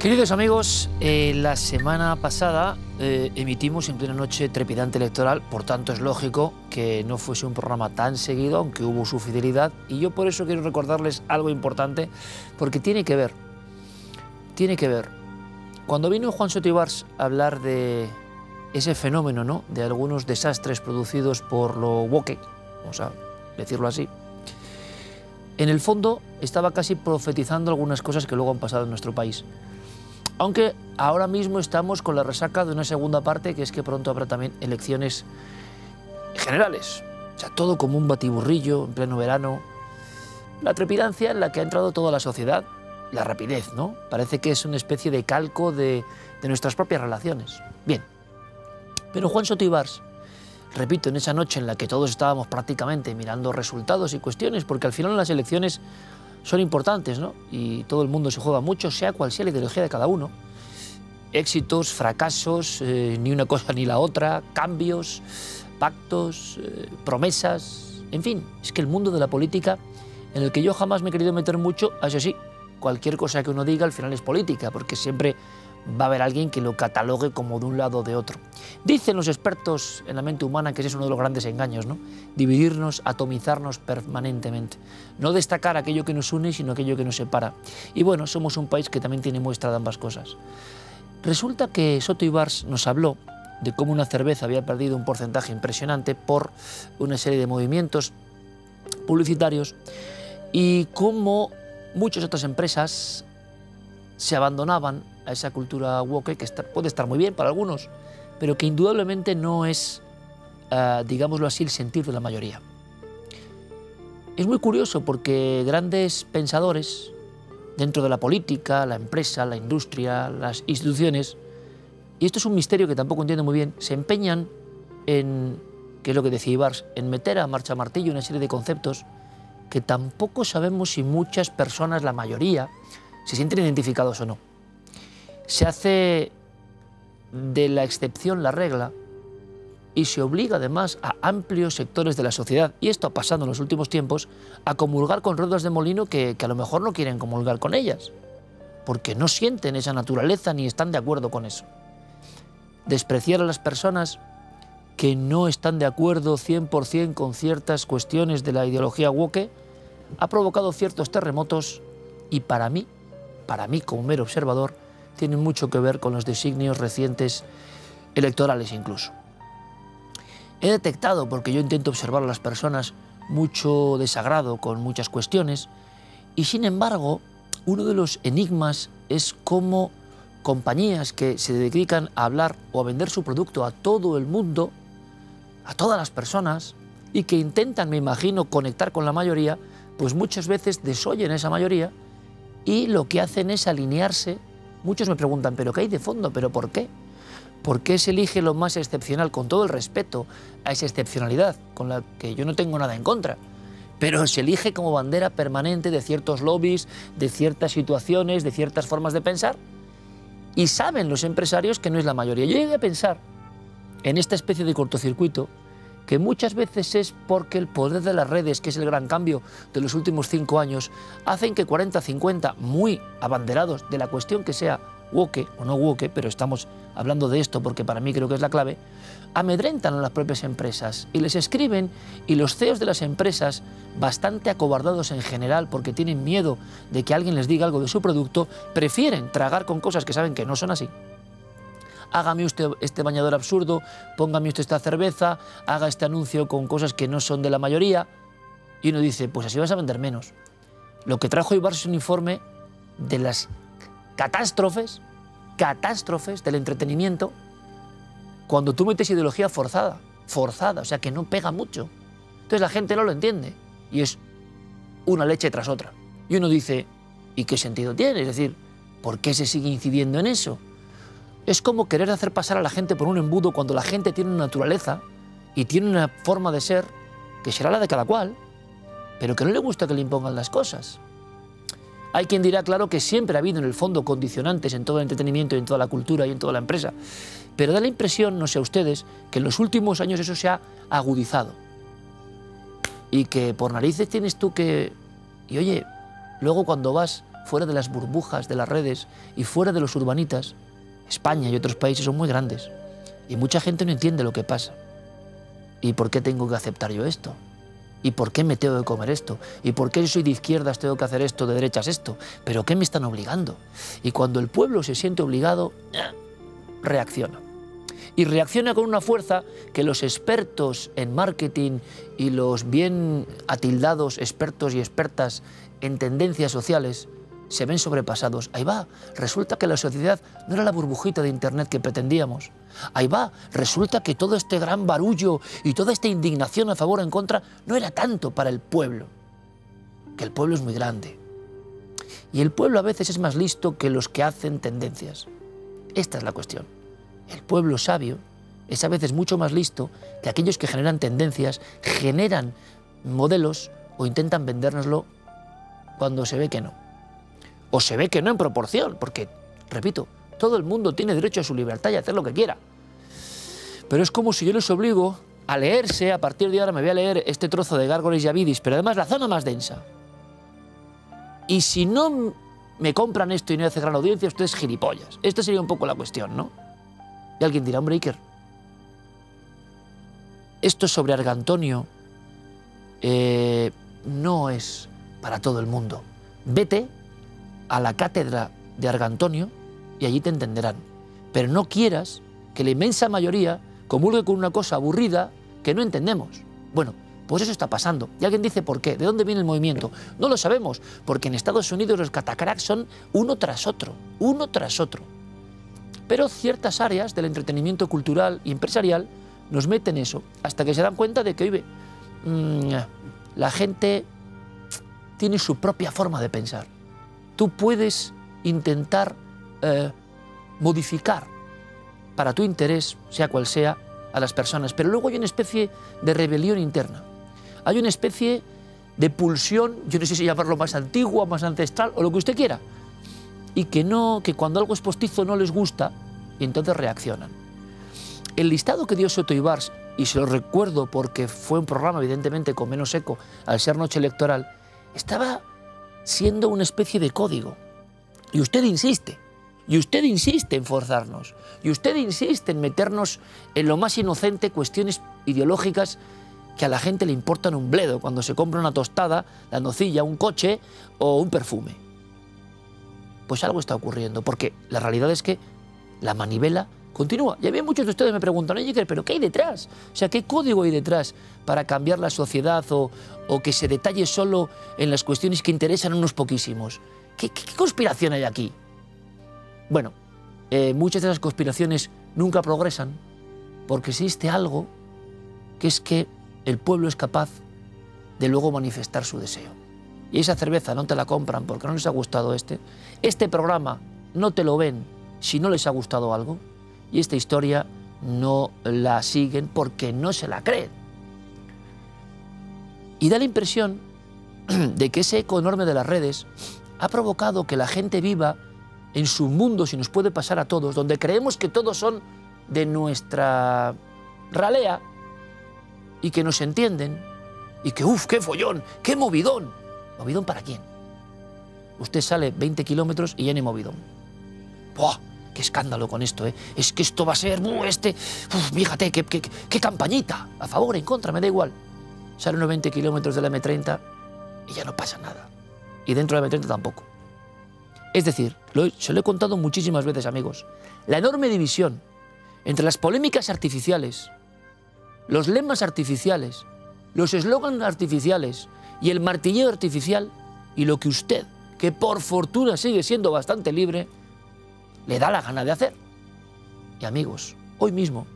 Queridos amigos, la semana pasada emitimos en plena noche trepidante electoral, por tanto es lógico que no fuese un programa tan seguido, aunque hubo su fidelidad, y yo por eso quiero recordarles algo importante, porque tiene que ver. Cuando vino Juan Soto Ibars a hablar de ese fenómeno, ¿no?, de algunos desastres producidos por lo woke, vamos a decirlo así, en el fondo estaba casi profetizando algunas cosas que luego han pasado en nuestro país. Aunque ahora mismo estamos con la resaca de una segunda parte, que es que pronto habrá también elecciones generales. O sea, todo como un batiburrillo en pleno verano. La trepidancia en la que ha entrado toda la sociedad, la rapidez, ¿no? Parece que es una especie de calco de nuestras propias relaciones. Bien, pero Juan Soto Ibars, repito, en esa noche en la que todos estábamos prácticamente mirando resultados y cuestiones, porque al final las elecciones son importantes, ¿no? Y todo el mundo se juega mucho, sea cual sea la ideología de cada uno. Éxitos, fracasos, ni una cosa ni la otra, cambios, pactos, promesas, en fin, es que el mundo de la política, en el que yo jamás me he querido meter mucho, eso sí, cualquier cosa que uno diga al final es política, porque siempre va a haber alguien que lo catalogue como de un lado o de otro. Dicen los expertos en la mente humana que ese es uno de los grandes engaños, ¿no? Dividirnos, atomizarnos permanentemente. No destacar aquello que nos une, sino aquello que nos separa. Y bueno, somos un país que también tiene muestra de ambas cosas. Resulta que Soto Ibars nos habló de cómo una cerveza había perdido un porcentaje impresionante por una serie de movimientos publicitarios y cómo muchas otras empresas se abandonaban a esa cultura woke, que puede estar muy bien para algunos, pero que indudablemente no es, digámoslo así, el sentir de la mayoría. Es muy curioso porque grandes pensadores dentro de la política, la empresa, la industria, las instituciones, y esto es un misterio que tampoco entiendo muy bien, se empeñan en, que es lo que decía Ibars, en meter a marcha martillo una serie de conceptos que tampoco sabemos si muchas personas, la mayoría, se sienten identificados o no. Se hace de la excepción la regla y se obliga además a amplios sectores de la sociedad, y esto ha pasado en los últimos tiempos, a comulgar con ruedas de molino que a lo mejor no quieren comulgar con ellas, porque no sienten esa naturaleza ni están de acuerdo con eso. Despreciar a las personas que no están de acuerdo 100% con ciertas cuestiones de la ideología woke ha provocado ciertos terremotos y para mí como mero observador, tiene mucho que ver con los designios recientes electorales incluso. He detectado, porque yo intento observar a las personas, mucho desagrado con muchas cuestiones y sin embargo uno de los enigmas es cómo compañías que se dedican a hablar o a vender su producto a todo el mundo, a todas las personas, y que intentan, me imagino, conectar con la mayoría, pues muchas veces desoyen a esa mayoría y lo que hacen es alinearse. Muchos me preguntan, ¿pero qué hay de fondo? ¿Pero por qué? ¿Por qué se elige lo más excepcional, con todo el respeto a esa excepcionalidad, con la que yo no tengo nada en contra? Pero se elige como bandera permanente de ciertos lobbies, de ciertas situaciones, de ciertas formas de pensar. Y saben los empresarios que no es la mayoría. Yo llegué a pensar en esta especie de cortocircuito que muchas veces es porque el poder de las redes, que es el gran cambio de los últimos 5 años, hacen que 40, 50, muy abanderados de la cuestión que sea woke o no woke, pero estamos hablando de esto porque para mí creo que es la clave, amedrentan a las propias empresas y les escriben, y los CEOs de las empresas, bastante acobardados en general porque tienen miedo de que alguien les diga algo de su producto, prefieren tragar con cosas que saben que no son así. Hágame usted este bañador absurdo, póngame usted esta cerveza, haga este anuncio con cosas que no son de la mayoría. Y uno dice, pues así vas a vender menos. Lo que trajo Ibars es un informe de las catástrofes del entretenimiento cuando tú metes ideología forzada, o sea que no pega mucho. Entonces la gente no lo entiende y es una leche tras otra. Y uno dice, ¿y qué sentido tiene? Es decir, ¿por qué se sigue incidiendo en eso? Es como querer hacer pasar a la gente por un embudo cuando la gente tiene una naturaleza y tiene una forma de ser que será la de cada cual, pero que no le gusta que le impongan las cosas. Hay quien dirá, claro, que siempre ha habido en el fondo condicionantes en todo el entretenimiento y en toda la cultura y en toda la empresa, pero da la impresión, no sé a ustedes, que en los últimos años eso se ha agudizado y que por narices tienes tú que... Y oye, luego cuando vas fuera de las burbujas de las redes y fuera de los urbanitas, España y otros países son muy grandes. Y mucha gente no entiende lo que pasa. ¿Y por qué tengo que aceptar yo esto? ¿Y por qué me tengo que comer esto? ¿Y por qué yo soy de izquierdas tengo que hacer esto, de derechas esto? ¿Pero qué me están obligando? Y cuando el pueblo se siente obligado, reacciona. Y reacciona con una fuerza que los expertos en marketing y los bien atildados expertos y expertas en tendencias sociales se ven sobrepasados. Ahí va, resulta que la sociedad no era la burbujita de internet que pretendíamos. Ahí va, resulta que todo este gran barullo y toda esta indignación a favor o en contra no era tanto para el pueblo, que el pueblo es muy grande. Y el pueblo a veces es más listo que los que hacen tendencias. Esta es la cuestión. El pueblo sabio es a veces mucho más listo que aquellos que generan tendencias, generan modelos o intentan vendérnoslo cuando se ve que no. O se ve que no en proporción, porque, repito, todo el mundo tiene derecho a su libertad y a hacer lo que quiera. Pero es como si yo les obligo a leerse, a partir de ahora me voy a leer este trozo de Gárgoles y Avidis, pero además la zona más densa. Y si no me compran esto y no hace gran audiencia, ustedes gilipollas. Esta sería un poco la cuestión, ¿no? Y alguien dirá, hombre, Iker, esto sobre Argantonio no es para todo el mundo. Vete a la cátedra de Argantonio y allí te entenderán. Pero no quieras que la inmensa mayoría comulgue con una cosa aburrida que no entendemos. Bueno, pues eso está pasando. Y alguien dice, ¿por qué? ¿De dónde viene el movimiento? No lo sabemos, porque en Estados Unidos los catacracks son uno tras otro, uno tras otro. Pero ciertas áreas del entretenimiento cultural y empresarial nos meten eso, hasta que se dan cuenta de que, oye, la gente tiene su propia forma de pensar. Tú puedes intentar modificar para tu interés, sea cual sea, a las personas, pero luego hay una especie de rebelión interna. Hay una especie de pulsión, yo no sé si llamarlo más antigua, más ancestral, o lo que usted quiera, y que cuando algo es postizo no les gusta, y entonces reaccionan. El listado que dio Soto Ibars, y se lo recuerdo porque fue un programa evidentemente con menos eco al ser noche electoral, estaba siendo una especie de código. Y usted insiste en forzarnos, y usted insiste en meternos en lo más inocente cuestiones ideológicas que a la gente le importan un bledo cuando se compra una tostada, la nocilla, un coche o un perfume. Pues algo está ocurriendo, porque la realidad es que la manivela continúa. Y a mí muchos de ustedes me preguntan, oye, ¿pero qué hay detrás? O sea, ¿qué código hay detrás para cambiar la sociedad o que se detalle solo en las cuestiones que interesan a unos poquísimos? ¿Qué conspiración hay aquí? Bueno, muchas de las conspiraciones nunca progresan porque existe algo que es que el pueblo es capaz de luego manifestar su deseo. Y esa cerveza no te la compran porque no les ha gustado este programa no te lo ven si no les ha gustado algo, y esta historia no la siguen porque no se la creen. Y da la impresión de que ese eco enorme de las redes ha provocado que la gente viva en su mundo, si nos puede pasar a todos, donde creemos que todos son de nuestra ralea y que nos entienden y que, ¡uf, qué follón, qué movidón! ¿Movidón para quién? Usted sale 20 kilómetros y ya no hay movidón. ¡Buah! ¡Qué escándalo con esto, eh! Es que esto va a ser, fíjate, qué campañita, a favor, en contra, me da igual. Sale unos 20 kilómetros de la M30 y ya no pasa nada. Y dentro de la M30 tampoco. Es decir, se lo he contado muchísimas veces, amigos, la enorme división entre las polémicas artificiales, los lemas artificiales, los eslogans artificiales y el martilleo artificial, y lo que usted, que por fortuna sigue siendo bastante libre, le da la gana de hacer. Y amigos, hoy mismo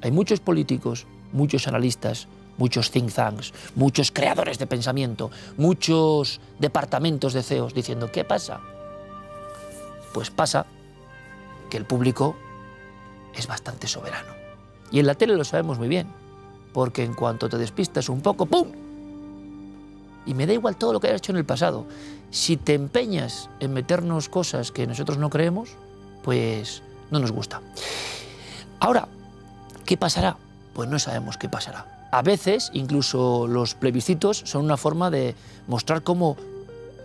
hay muchos políticos, muchos analistas, muchos think tanks, muchos creadores de pensamiento, muchos departamentos de CEOs diciendo, ¿qué pasa? Pues pasa que el público es bastante soberano. Y en la tele lo sabemos muy bien, porque en cuanto te despistas un poco, ¡pum! Y me da igual todo lo que hayas hecho en el pasado. Si te empeñas en meternos cosas que nosotros no creemos, pues no nos gusta. Ahora, ¿qué pasará? Pues no sabemos qué pasará. A veces, incluso los plebiscitos son una forma de mostrar cómo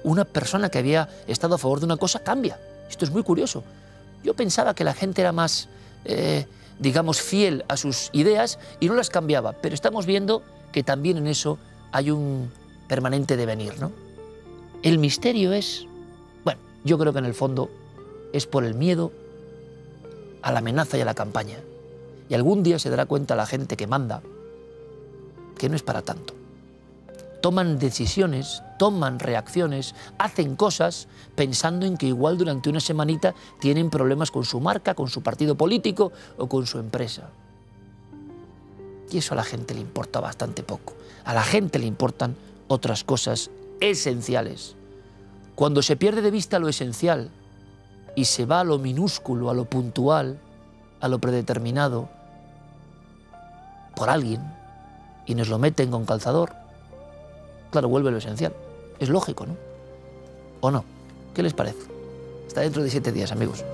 una persona que había estado a favor de una cosa cambia. Esto es muy curioso. Yo pensaba que la gente era más, digamos, fiel a sus ideas y no las cambiaba, pero estamos viendo que también en eso hay un permanente devenir, ¿no? El misterio es, bueno, yo creo que en el fondo es por el miedo a la amenaza y a la campaña. Y algún día se dará cuenta la gente que manda que no es para tanto. Toman decisiones, toman reacciones, hacen cosas pensando en que igual durante una semanita tienen problemas con su marca, con su partido político o con su empresa. Y eso a la gente le importa bastante poco. A la gente le importan otras cosas esenciales. Cuando se pierde de vista lo esencial y se va a lo minúsculo, a lo puntual, a lo predeterminado por alguien y nos lo meten con calzador, claro, vuelve lo esencial. Es lógico, ¿no? ¿O no? ¿Qué les parece? Hasta dentro de 7 días, amigos.